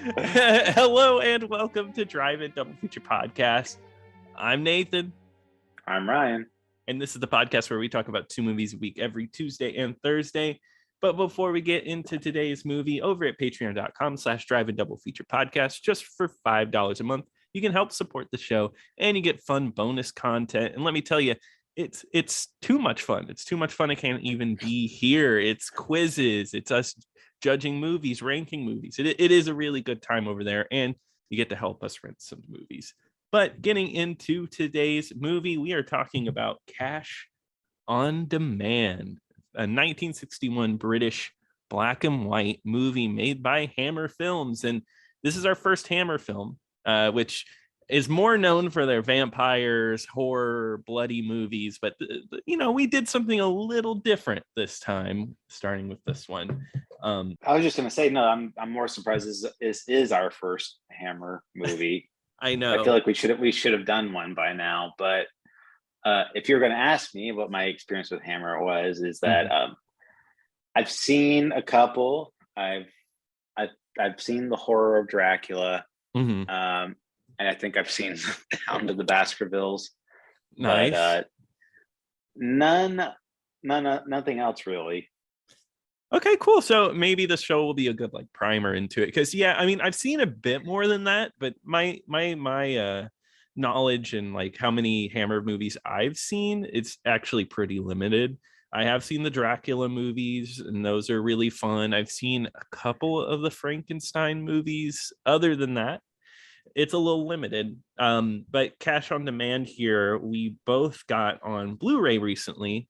Hello and welcome to driveindoublefeaturepodcast. I'm Nathan. I'm Ryan. And this is the podcast where we talk about 2 movies a week every Tuesday and Thursday. But before we get into today's movie, over at patreon.com/driveindoublefeaturepodcast, just for $5 a month, you can help support the show and you get fun bonus content. And let me tell you, it's too much fun. It's too much fun. I can't even be here. It's quizzes. It's us judging movies, ranking movies. It is a really good time over there, and you get to help us rent some movies. But getting into today's movie, we are talking about Cash on Demand, a 1961 British black and white movie made by Hammer Films. And this is our first Hammer film, which is more known for their vampires, horror, bloody movies. But, we did something a little different this time, starting with this one. I was just going to say, no, I'm more surprised this is our first Hammer movie. I know. I feel like we should have done one by now. But if you're going to ask me what my experience with Hammer is that I've seen a couple. I've seen the horror of Dracula. And I think I've seen Hound of the Baskervilles. Nice. But nothing else really. Okay, cool. So maybe the show will be a good primer into it. Because I've seen a bit more than that, but my knowledge and how many Hammer movies I've seen, it's actually pretty limited. I have seen the Dracula movies, and those are really fun. I've seen a couple of the Frankenstein movies. Other than that, it's a little limited. But Cash on Demand here, we both got on Blu-ray recently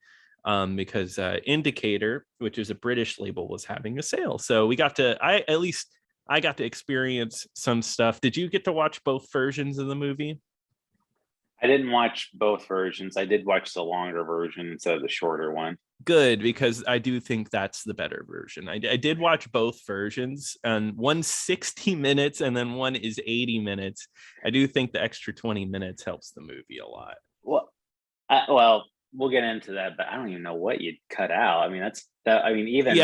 because Indicator, which is a British label, was having a sale. So I got to experience some stuff. Did you get to watch both versions of the movie? I didn't watch both versions. I did watch the longer version instead of the shorter one. Good, because I do think that's the better version. I did watch both versions, and one's 60 minutes and then one is 80 minutes. I do think the extra 20 minutes helps the movie a lot. Well, we'll get into that, but I don't even know what you'd cut out. I mean, even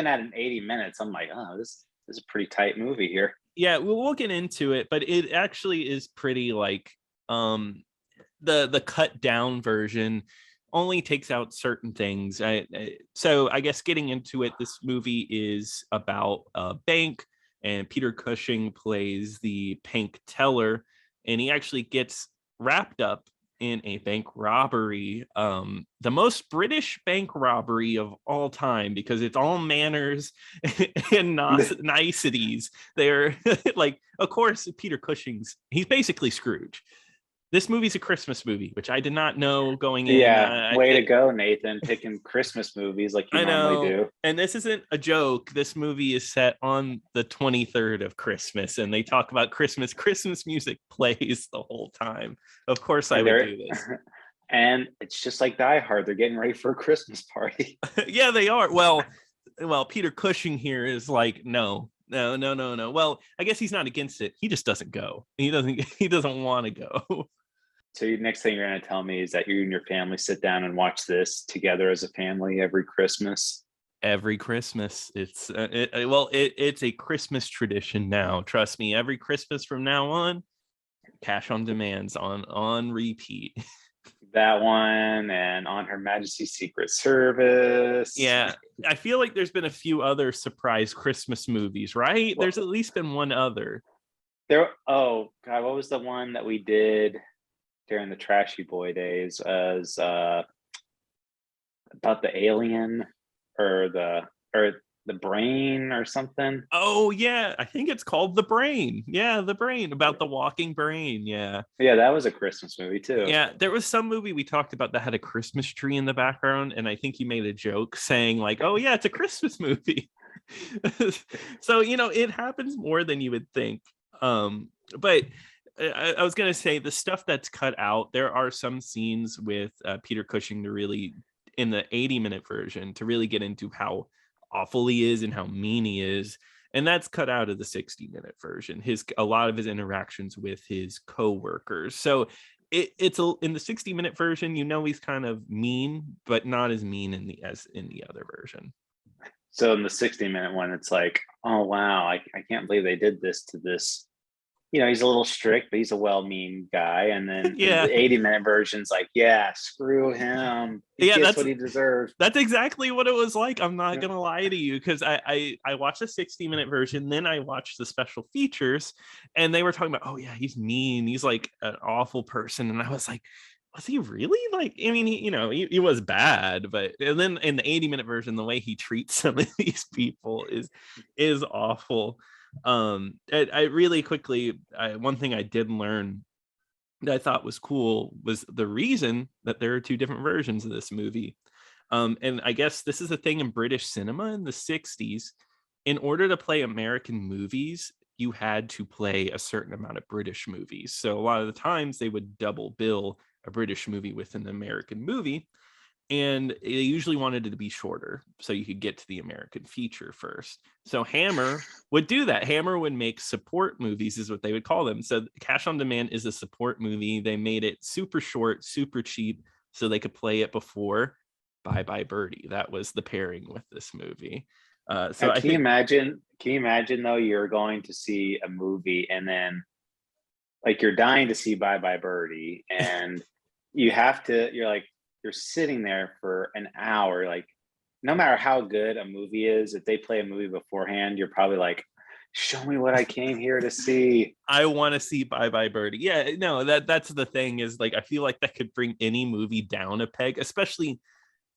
at an 80 minutes, I'm like, oh, this is a pretty tight movie here. Yeah, we'll get into it, but it actually is pretty the cut down version only takes out certain things. So I guess getting into it, this movie is about a bank, and Peter Cushing plays the bank teller, and he actually gets wrapped up in a bank robbery, the most British bank robbery of all time, because it's all manners and niceties. They're of course, Peter Cushing's, he's basically Scrooge. This movie's a Christmas movie, which I did not know going in. Yeah, way to go, Nathan, picking Christmas movies like you normally do. And this isn't a joke. This movie is set on the 23rd of Christmas, and they talk about Christmas. Christmas music plays the whole time. Of course, I would do this. And it's just like Die Hard. They're getting ready for a Christmas party. Yeah, they are. Well, Peter Cushing here is no. Well, I guess he's not against it. He just doesn't go. He doesn't want to go. So next thing you're going to tell me is that you and your family sit down and watch this together as a family every Christmas? Every Christmas. It's a Christmas tradition now. Trust me, every Christmas from now on, Cash on Demand's on repeat. That one, and On Her Majesty's Secret Service. Yeah, I feel like there's been a few other surprise Christmas movies, right? There's at least been one other. Oh God, what was the one that we did during the Trashy Boy days? As about the alien or the brain or something. Oh yeah, I think it's called The Brain. Yeah, The Brain, about the walking brain. Yeah, that was a Christmas movie too. Yeah, there was some movie we talked about that had a Christmas tree in the background, and I think you made a joke saying oh yeah, it's a Christmas movie. So it happens more than you would think. But I was gonna say, the stuff that's cut out, there are some scenes with Peter Cushing to really, in the 80-minute version, to really get into how awful he is and how mean he is, and that's cut out of the 60-minute version. A lot of his interactions with his co-workers. So it's in the 60-minute version, he's kind of mean, but not as mean as in the other version. So in the 60-minute one, it's like, oh wow, I can't believe they did this to this. He's a little strict, but he's a well-meaning guy. And then in Yeah. the 80-minute version's like, yeah, screw him. He Yeah, gets what he deserves. that's exactly what it was like. I'm not Yeah. gonna lie to you, because I watched the 60-minute version, then I watched the special features, and they were talking about, oh yeah, he's mean, he's like an awful person, and I was like, was he really? Like, I mean, he was bad, but and then in the 80-minute version, the way he treats some of these people is awful. I really quickly, one thing I did learn that I thought was cool was the reason that there are two different versions of this movie. And I guess this is a thing in British cinema in the 60s. In order to play American movies, you had to play a certain amount of British movies. So a lot of the times they would double bill a British movie with an American movie. And they usually wanted it to be shorter so you could get to the American feature first. So Hammer would do that. Hammer would make support movies, is what they would call them. So Cash on Demand is a support movie. They made it super short, super cheap, so they could play it before Bye Bye Birdie. That was the pairing with this movie. So Now, I think, can you imagine though, you're going to see a movie and then like you're dying to see Bye Bye Birdie, and you're sitting there for an hour, like no matter how good a movie is, if they play a movie beforehand, you're probably like, show me what I came here to see. I want to see Bye Bye Birdie. Yeah, no, that's the thing, is like I feel like that could bring any movie down a peg, especially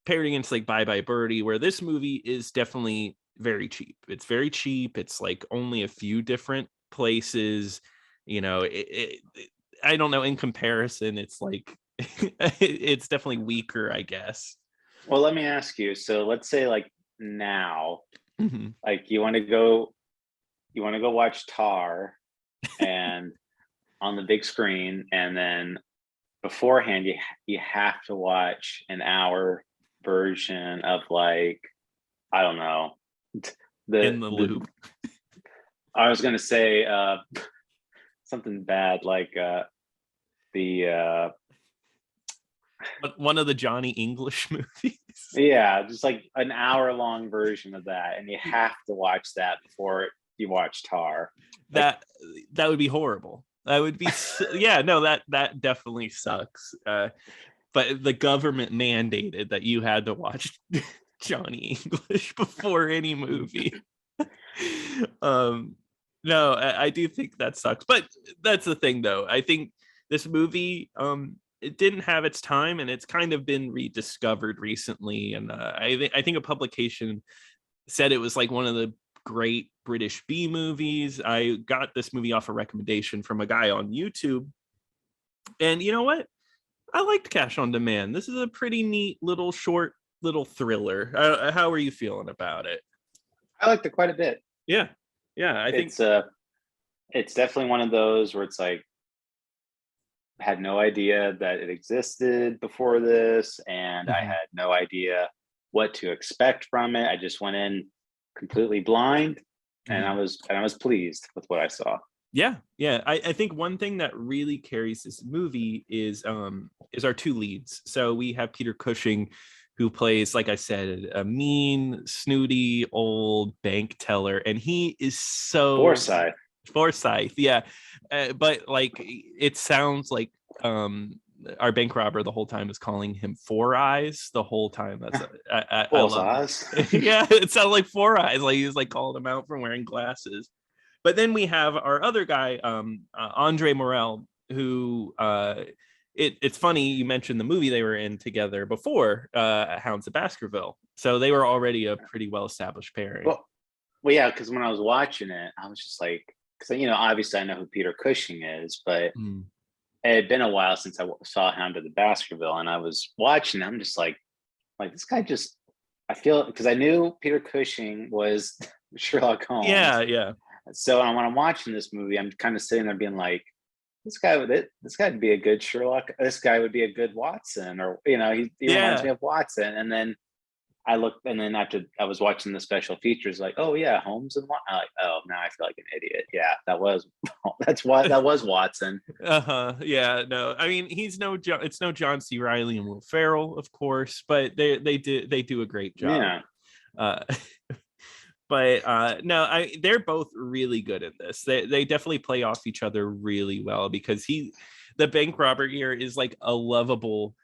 paired against like Bye Bye Birdie, where this movie is definitely very cheap. It's very cheap. It's like only a few different places. I don't know. In comparison, it's like it's definitely weaker, I guess. Well, let me ask you. So let's say like now, Mhm. like you want to go watch Tar and on the big screen, and then beforehand you have to watch an hour version of like, I don't know, In the the loop. I was gonna say something bad like the One of the Johnny English movies. yeah, just like an hour long version of that, and you have to watch that before you watch Tar. Like, That would be horrible. That would be yeah, no, that definitely sucks. But the government mandated that you had to watch Johnny English before any movie. um no, I do think that sucks, but that's the thing though. I think this movie, it didn't have its time, and it's kind of been rediscovered recently. And I think a publication said it was like one of the great British B movies. I got this movie off a recommendation from a guy on YouTube, and you know what, I liked Cash on Demand. This is a pretty neat little short little thriller. How are you feeling about it? I liked it quite a bit. Yeah, yeah, I think. It's definitely one of those where it's like, had no idea that it existed before this, and I Mhm. had no idea what to expect from it. I just went in completely blind, and Mhm. I was pleased with what I saw. Yeah, yeah. I think one thing that really carries this movie is our two leads. So we have Peter Cushing, who plays, like I said, a mean, snooty old bank teller, and he is so Forsyth. Forsyth, yeah. But like it sounds like our bank robber the whole time is calling him Four Eyes the whole time. That's I Bull's love eyes. that. Yeah, it sounded like Four Eyes, like he was like calling him out for wearing glasses. But then we have our other guy, André Morell, who it's funny you mentioned the movie they were in together before, Hounds of Baskerville. So they were already a pretty well established pairing. Well, yeah, because when I was watching it, I was just like, because obviously I know who Peter Cushing is, but Mm. it had been a while since I saw Hound of the Baskerville, and I was watching. I'm just like this guy just. I feel because I knew Peter Cushing was Sherlock Yeah, Holmes, yeah. so when I'm watching this movie, I'm kind of sitting there being like, this guy would be a good Sherlock. This guy would be a good Watson, or he reminds Yeah. me of Watson. And then I looked, and then after I was watching the special features, like, oh yeah, Holmes and Watson. I'm like, oh, now I feel like an idiot. Yeah, that was Watson. Uh-huh. Yeah, no. I mean, it's no John C. Riley and Will Ferrell, of course, but they do a great job. Yeah. Uh But no, they're both really good at this. They definitely play off each other really well, because the bank robber here is like a lovable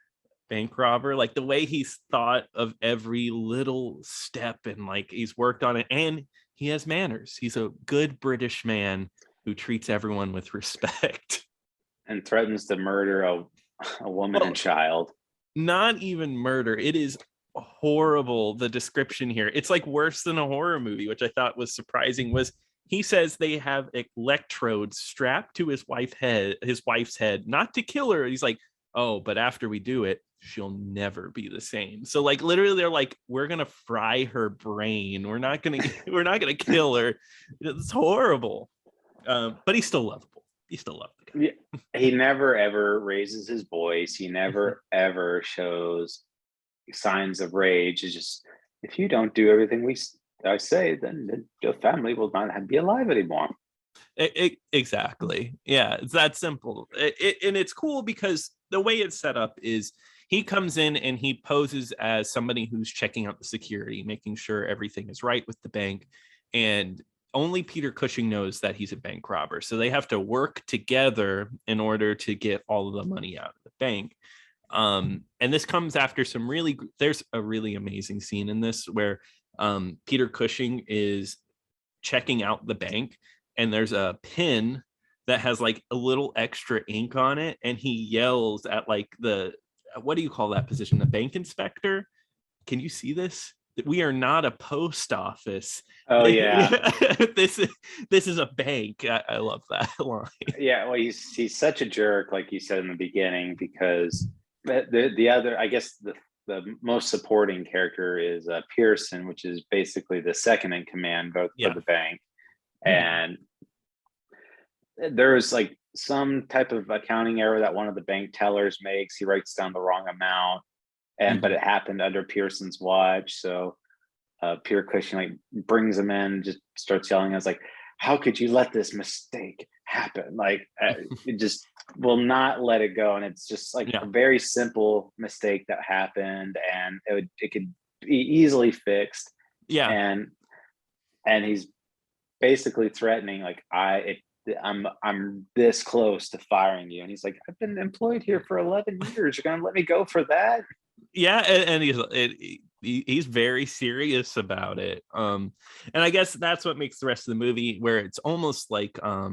bank robber. Like the way he's thought of every little step, and like he's worked on it, and he has manners. He's a good British man who treats everyone with respect. And threatens to murder a woman and child. Not even murder. It is horrible. The description here, it's like worse than a horror movie, which I thought was surprising. Was he says they have electrodes strapped to his wife's head, not to kill her. He's like, oh, but after we do it, she'll never be the same. So like literally they're like, we're gonna fry her brain, we're not gonna kill her. It's horrible. But he's still lovable. He's still lovable. Yeah, he never ever raises his voice. He never ever shows signs of rage. It's just, if you don't do everything I say, then your family will not be alive anymore. Exactly. Yeah, it's that simple. And it's cool because the way it's set up is he comes in and he poses as somebody who's checking out the security, making sure everything is right with the bank. And only Peter Cushing knows that he's a bank robber. So they have to work together in order to get all of the money out of the bank. And this comes after there's a really amazing scene in this where Peter Cushing is checking out the bank, and there's a pin that has like a little extra ink on it, and he yells at like what do you call that position? The bank inspector. Can you see this? We are not a post office. Oh yeah. this is a bank. I love that line. Yeah, well, he's such a jerk, like you said in the beginning, because the other, I guess the most supporting character is Pearson, which is basically the second in command for the bank. And there's like some type of accounting error that one of the bank tellers makes. He writes down the wrong amount, but it happened under Pearson's watch. So Peter Cushing like brings him in, just starts yelling. I was like, how could you let this mistake happen? Like it just will not let it go. And it's just like a very simple mistake that happened, and it could be easily fixed. Yeah. And he's basically threatening, like, I'm this close to firing you. And he's like, I've been employed here for 11 years. You're gonna let me go for that? Yeah. And he's very serious about it. And I guess that's what makes the rest of the movie, where it's almost like a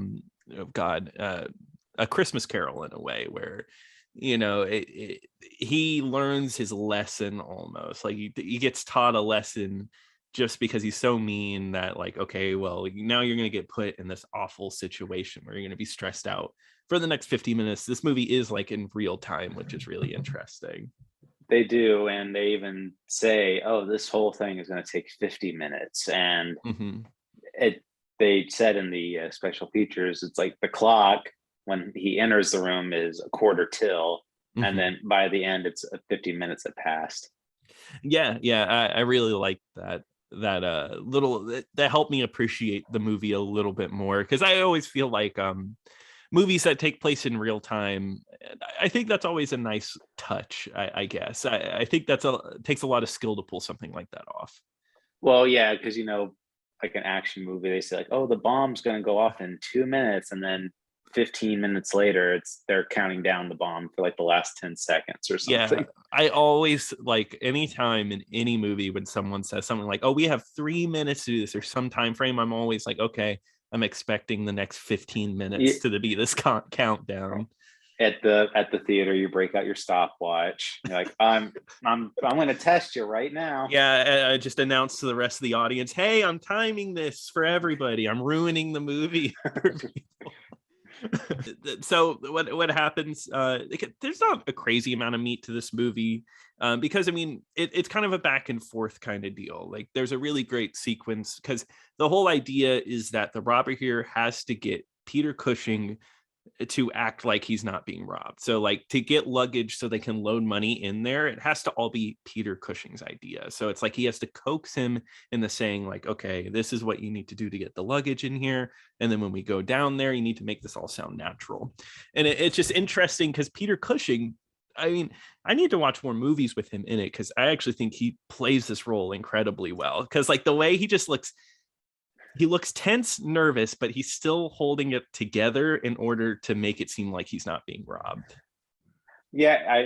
Christmas Carol in a way, where he learns his lesson almost. Like he gets taught a lesson just because he's so mean that, like, okay, well, now you're going to get put in this awful situation where you're going to be stressed out for the next 50 minutes. This movie is like in real time, which is really interesting. They do, and they even say, oh, this whole thing is going to take 50 minutes. And they said in the special features, it's like the clock when he enters the room is a quarter till, and then by the end, it's 50 minutes that passed. Yeah, I really like that that helped me appreciate the movie a little bit more, because I always feel like movies that take place in real time, I think that's always a nice touch. I guess I think it takes a lot of skill to pull something like that off. Well, yeah, because like an action movie, they say like, oh, the bomb's going to go off in 2 minutes, and then 15 minutes later they're counting down the bomb for like the last 10 seconds or something. Yeah, I always like, anytime in any movie when someone says something like, oh, we have 3 minutes to do this, or some time frame, I'm always like, okay, I'm expecting the next 15 minutes to be this countdown. At the theater, you break out your stopwatch. You're like, I'm going to test you right now. Yeah, I just announced to the rest of the audience, hey, I'm timing this for everybody. I'm ruining the movie for people. So what happens, there's not a crazy amount of meat to this movie, because I mean it's kind of a back and forth kind of deal. Like there's a really great sequence, because the whole idea is that the robber here has to get Peter Cushing to act like he's not being robbed. So like to get luggage so they can load money in there, it has to all be Peter Cushing's idea. So it's like he has to coax him into saying like, okay, this is what you need to do to get the luggage in here, and then when we go down there, you need to make this all sound natural. And it's just interesting because Peter Cushing, I mean, I need to watch more movies with him in it, because I actually think he plays this role incredibly well. Because like the way he just looks he looks tense, nervous, but he's still holding it together in order to make it seem like he's not being robbed. Yeah,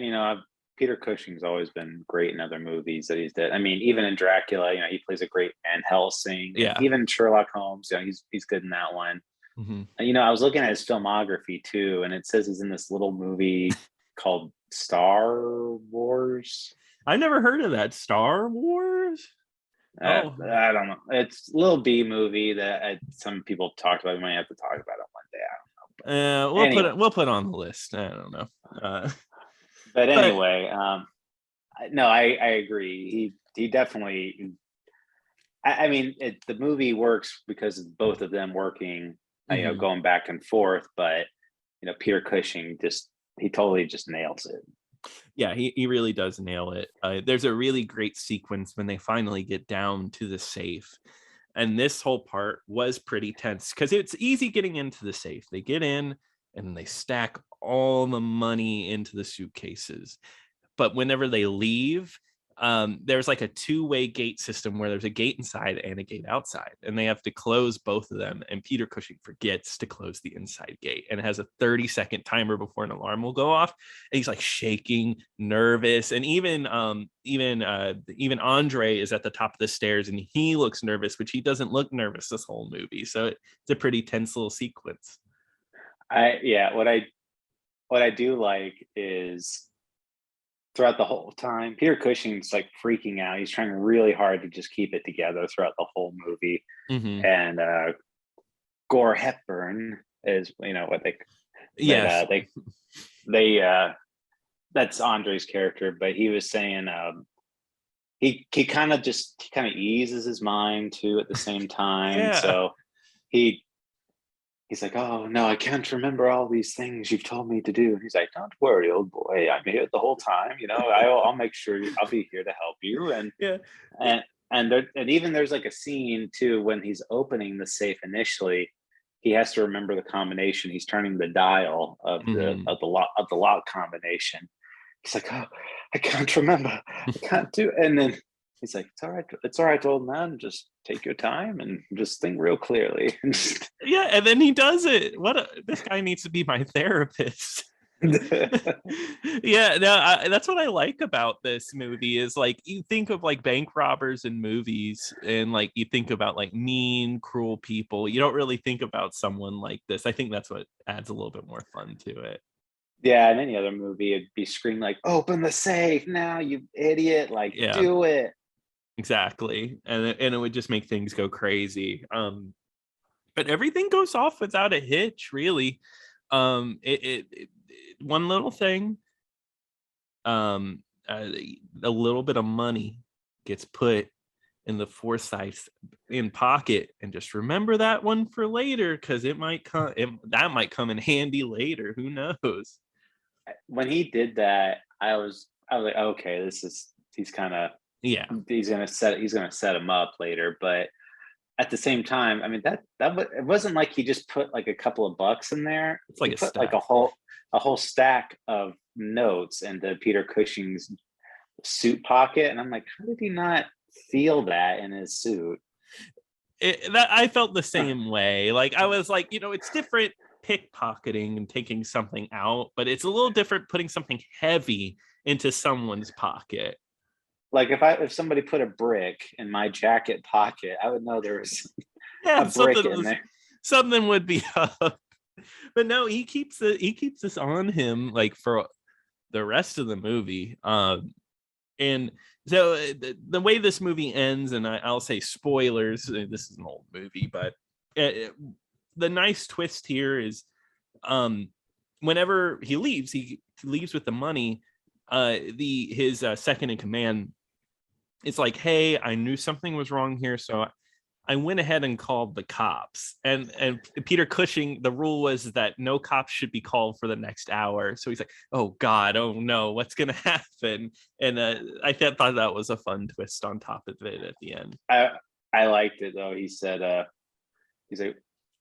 Peter Cushing's always been great in other movies that he's did. I mean, even in Dracula, he plays a great Van Helsing. Yeah. And even Sherlock Holmes, he's good in that one. Mm-hmm. And, I was looking at his filmography too, and it says he's in this little movie called Star Wars. I never heard of that. Star Wars? I don't know. It's a little B movie that some people talked about. We might have to talk about it one day. I don't know. We'll put it on the list. I don't know. But anyway, no, I agree. He definitely. I mean, the movie works because of both of them working, going back and forth. But Peter Cushing he totally just nails it. Yeah, he really does nail it. There's a really great sequence when they finally get down to the safe. And this whole part was pretty tense because it's easy getting into the safe. They get in and they stack all the money into the suitcases. But whenever they leave, there's like a two-way gate system where there's a gate inside and a gate outside, and they have to close both of them. And Peter Cushing forgets to close the inside gate, and it has a 30-second timer before an alarm will go off. And he's like shaking, nervous, and even André is at the top of the stairs, and he looks nervous, which he doesn't look nervous this whole movie. So it's a pretty tense little sequence. What I do like is, throughout the whole time, Peter Cushing's like freaking out. He's trying really hard to just keep it together throughout the whole movie. Mm-hmm. And Gore Hepburn is, what they, yes, that's Andre's character, but he was saying he kind of eases his mind too at the same time. Yeah. So he's like, oh no, I can't remember all these things you've told me to do. And he's like, don't worry, old boy, I'm here the whole time. I'll make sure I'll be here to help you. And yeah, and even there's like a scene too when he's opening the safe initially. He has to remember the combination. He's turning the dial of the lock combination. He's like, oh, I can't remember. I can't do it. And then he's like, it's all right, old man. Just take your time and just think real clearly. Yeah, and then he does it. This guy needs to be my therapist. Yeah, no, that's what I like about this movie is like you think of like bank robbers in movies, and like you think about like mean, cruel people. You don't really think about someone like this. I think that's what adds a little bit more fun to it. Yeah, in any other movie, it'd be screamed like, "Open the safe now, you idiot!" Like, do it. Exactly, and it would just make things go crazy. But everything goes off without a hitch, really. It one little thing, a little bit of money gets put in the Forsyth's in pocket, and just remember that one for later because it might come. That might come in handy later. Who knows? When he did that, I was like, okay, he's gonna set him up later. But at the same time, I mean it wasn't like he just put like a couple of bucks in there. It's like he put like a whole stack of notes into Peter Cushing's suit pocket, and I'm like, how did he not feel that in his suit? I felt the same way. Like I was like, it's different pickpocketing and taking something out, but it's a little different putting something heavy into someone's pocket. Like if somebody put a brick in my jacket pocket, I would know there was a brick in there. Something would be up. But no, he keeps this on him like for the rest of the movie. And so the way this movie ends, and I'll say spoilers, this is an old movie, but the nice twist here is whenever he leaves with the money. His second in command, it's like, hey, I knew something was wrong here, so I went ahead and called the cops. And Peter Cushing, the rule was that no cops should be called for the next hour. So he's like, oh God, oh no, what's gonna happen? And I thought that was a fun twist on top of it at the end. I liked it though. He said, he's like,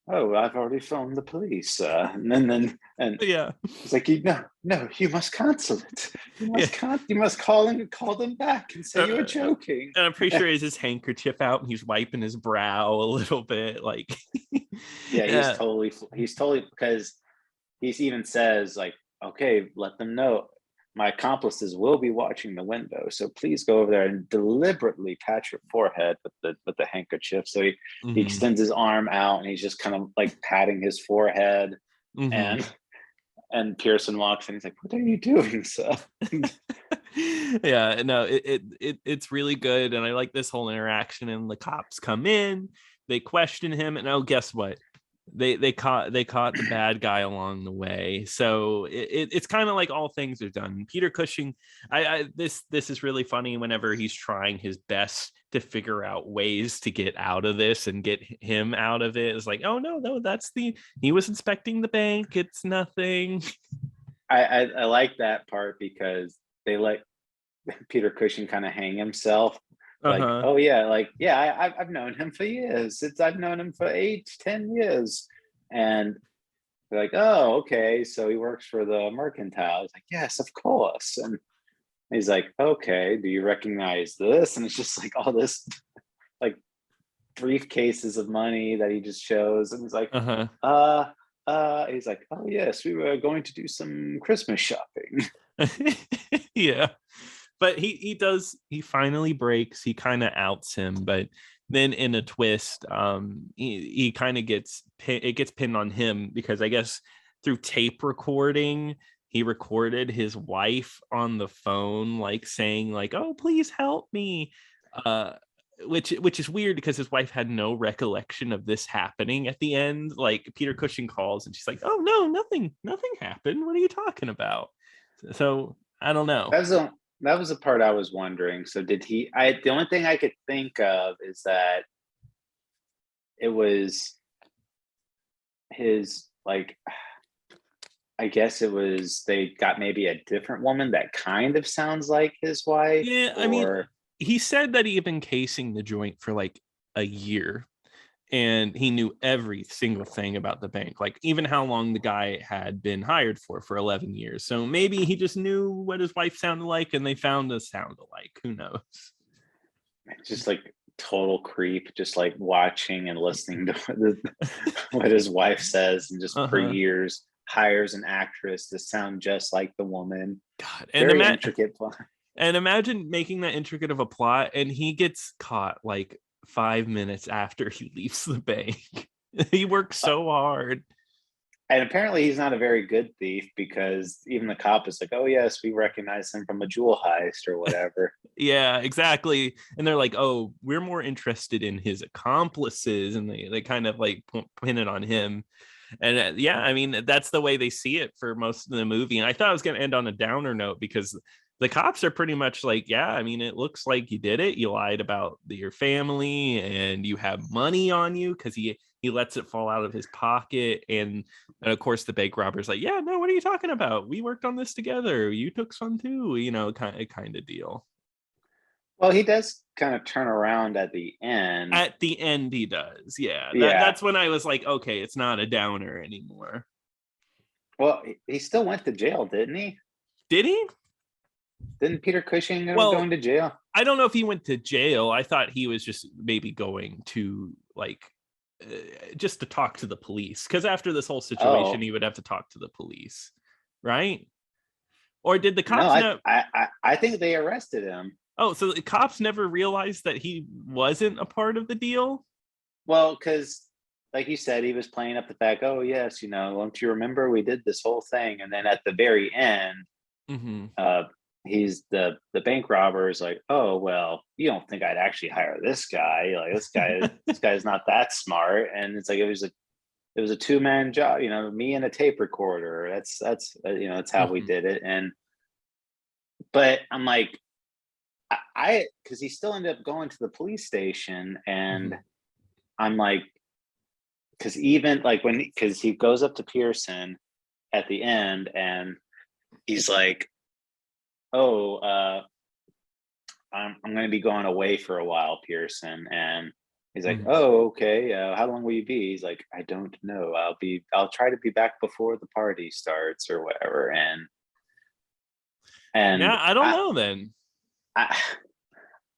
oh, I've already phoned the police. And Yeah. he's like, no, you must cancel it. Yeah. You must call them back and say you were joking. And I'm pretty sure he has his handkerchief out and he's wiping his brow a little bit. Like, Yeah, yeah. he's totally, because he even says like, okay, let them know my accomplices will be watching the window, so please go over there and deliberately pat your forehead with the handkerchief. So he Mhm. extends his arm out and he's just kind of like patting his forehead, Mhm. and Pearson walks in. He's like, "What are you doing, sir?" Yeah, no, it's really good, and I like this whole interaction. And the cops come in, they question him, and oh, guess what? They caught the bad guy along the way. So it's kind of like all things are done. Peter Cushing, this is really funny whenever he's trying his best to figure out ways to get out of this and get him out of it. It's like, oh no, he was inspecting the bank. It's nothing. I like that part because they let Peter Cushing kind of hang himself. Like, Uh-huh. oh yeah, like yeah, I've known him for years. I've known him for 8, 10 years, and they're like, oh okay, so he works for the mercantile. He's like, yes, of course. And he's like, okay, do you recognize this? And it's just like all this like briefcases of money that he just shows, and he's like, Uh-huh. uh, he's like, oh yes, we were going to do some Christmas shopping. Yeah. But he finally breaks. He kind of outs him, but then in a twist, he kind of it gets pinned on him because I guess through tape recording, he recorded his wife on the phone, like saying, like, "Oh, please help me," uh, which is weird because his wife had no recollection of this happening at the end. Like Peter Cushing calls and she's like, "Oh no, nothing happened. What are you talking about?" So I don't know. That was the part I was wondering. So did he? The only thing I could think of is that it was his, like, I guess it was they got maybe a different woman that kind of sounds like his wife, Yeah, I mean, or he said that he had been casing the joint for like a year and he knew every single thing about the bank, like even how long the guy had been hired for 11 years. So maybe he just knew what his wife sounded like and they found a sound alike. Who knows? just like total creep, just like watching and listening to what his wife says, and just for Uh-huh. years hires an actress to sound just like the woman. God. Very intricate plot. And imagine making that intricate of a plot and he gets caught like 5 minutes after he leaves the bank. He works so hard. And apparently he's not a very good thief, because even the cop is like, oh yes, we recognize him from a jewel heist or whatever. Yeah, exactly. And they're like, oh, we're more interested in his accomplices. And they kind of like pin it on him. And yeah, I mean, that's the way they see it for most of the movie. And I thought I was going to end on a downer note because the cops are pretty much like, yeah, I mean, it looks like you did it. You lied about your family and you have money on you because he lets it fall out of his pocket. And of course, the bank robber's like, yeah, no, what are you talking about? We worked on this together. You took some too, kind of deal. Well, he does kind of turn around at the end. At the end, he does. Yeah, Yeah. that's when I was like, okay, it's not a downer anymore. Well, he still went to jail, didn't he? Did he? Didn't Peter Cushing end up Well, going to jail? I don't know if he went to jail. I thought he was just maybe going to like just to talk to the police because after this whole situation, Oh he would have to talk to the police, right? Or did the no, cops know? I think they arrested him. Oh, so the cops never realized that he wasn't a part of the deal? Well, because like you said, he was playing up the fact, oh yes, don't you remember we did this whole thing? And then at the very end, Mm-hmm. uh, he's the bank robber is like, oh well, you don't think I'd actually hire this guy? Like this guy's not that smart. And it's like it was a two-man job, me and a tape recorder. That's how we Mm-hmm. did it. And but I'm like, I because he still ended up going to the police station, and Mm-hmm. I'm like, because even like because he goes up to Pearson at the end, and he's like, oh, I'm going to be going away for a while, Pearson, and He's like, oh, okay. How long will you be? He's like, I don't know. I'll try to be back before the party starts or whatever. And Yeah, I don't know then. I,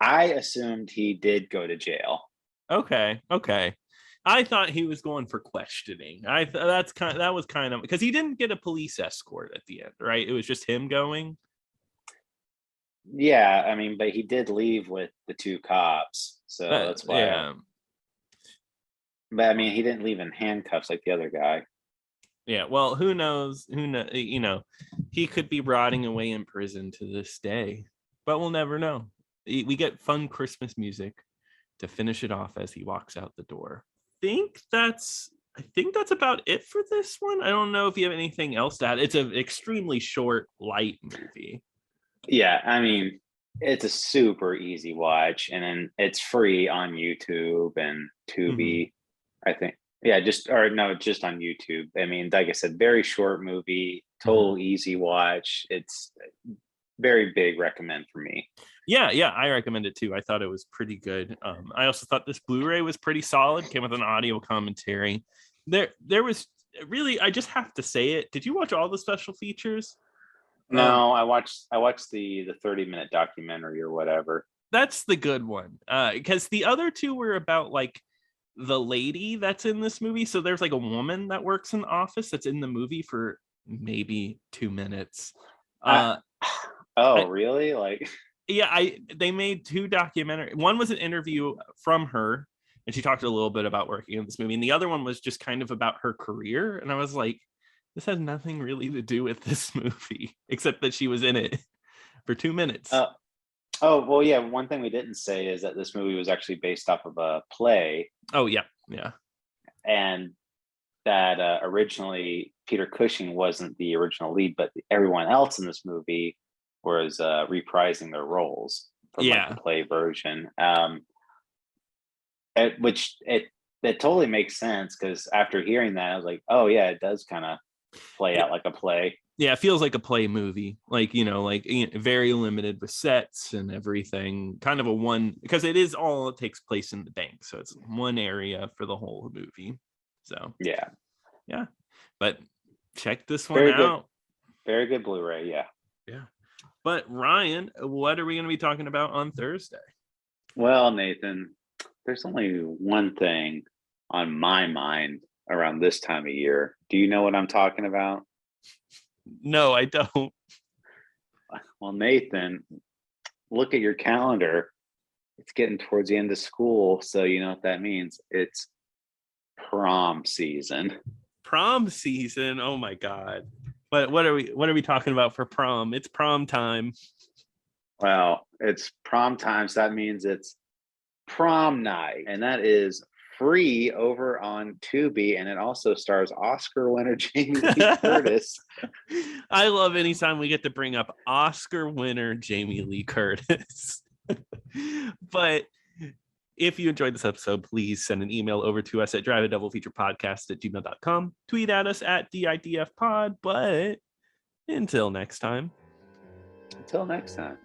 I assumed he did go to jail. Okay. I thought he was going for questioning. That was kind of because he didn't get a police escort at the end, right? It was just him going. Yeah, I mean, but he did leave with the two cops, so that's why. Yeah. But I mean, he didn't leave in handcuffs like the other guy. Yeah. Well, who knows? Who know? He could be rotting away in prison to this day, but we'll never know. We get fun Christmas music to finish it off as he walks out the door. I think that's about it for this one. I don't know if you have anything else to add. It's an extremely short, light movie. Yeah, I mean, it's a super easy watch, and then it's free on YouTube and Tubi. I think, yeah, just on YouTube. I mean, like I said, very short movie, total easy watch. It's very big recommend for me. Yeah, I recommend it too. I thought it was pretty good. I also thought this Blu-ray was pretty solid. Came with an audio commentary. There was really, I just have to say it. Did you watch all the special features? No, I watched the 30-minute documentary or whatever. That's the good one. Because the other two were about like the lady that's in this movie. So there's like a woman that works in the office that's in the movie for maybe 2 minutes. Really? Like, yeah, they made two documentary. One was an interview from her, and she talked a little bit about working in this movie, and the other one was just kind of about her career. And I was like, this has nothing really to do with this movie, except that she was in it for 2 minutes. Well, yeah. One thing we didn't say is that this movie was actually based off of a play. Oh, yeah. And that originally Peter Cushing wasn't the original lead, but everyone else in this movie was reprising their roles from like the play version. Which it totally makes sense, because after hearing that, I was like, oh yeah, it does kind of play out like a play. Yeah, it feels like a play movie, like very limited with sets and everything. Kind of a one, because it takes place in the bank, so it's one area for the whole movie. So yeah. But check this one out. Very good Blu-ray. Yeah. But Ryan, what are we going to be talking about on Thursday? Well, Nathan, there's only one thing on my mind around this time of year. Do you know what I'm talking about? No, I don't. Well, Nathan, look at your calendar. It's getting towards the end of school, so you know what that means. It's prom season. Prom season? Oh my God. But what are we talking about for prom? It's prom time. Well, it's prom time, so that means it's prom night, and that is free over on Tubi, and it also stars Oscar winner Jamie Lee Curtis. I love anytime we get to bring up Oscar winner Jamie Lee Curtis. But if you enjoyed this episode, please send an email over to us at driveindoublefeaturepodcast@gmail.com. Tweet at us at DIDFpod. But until next time. Until next time.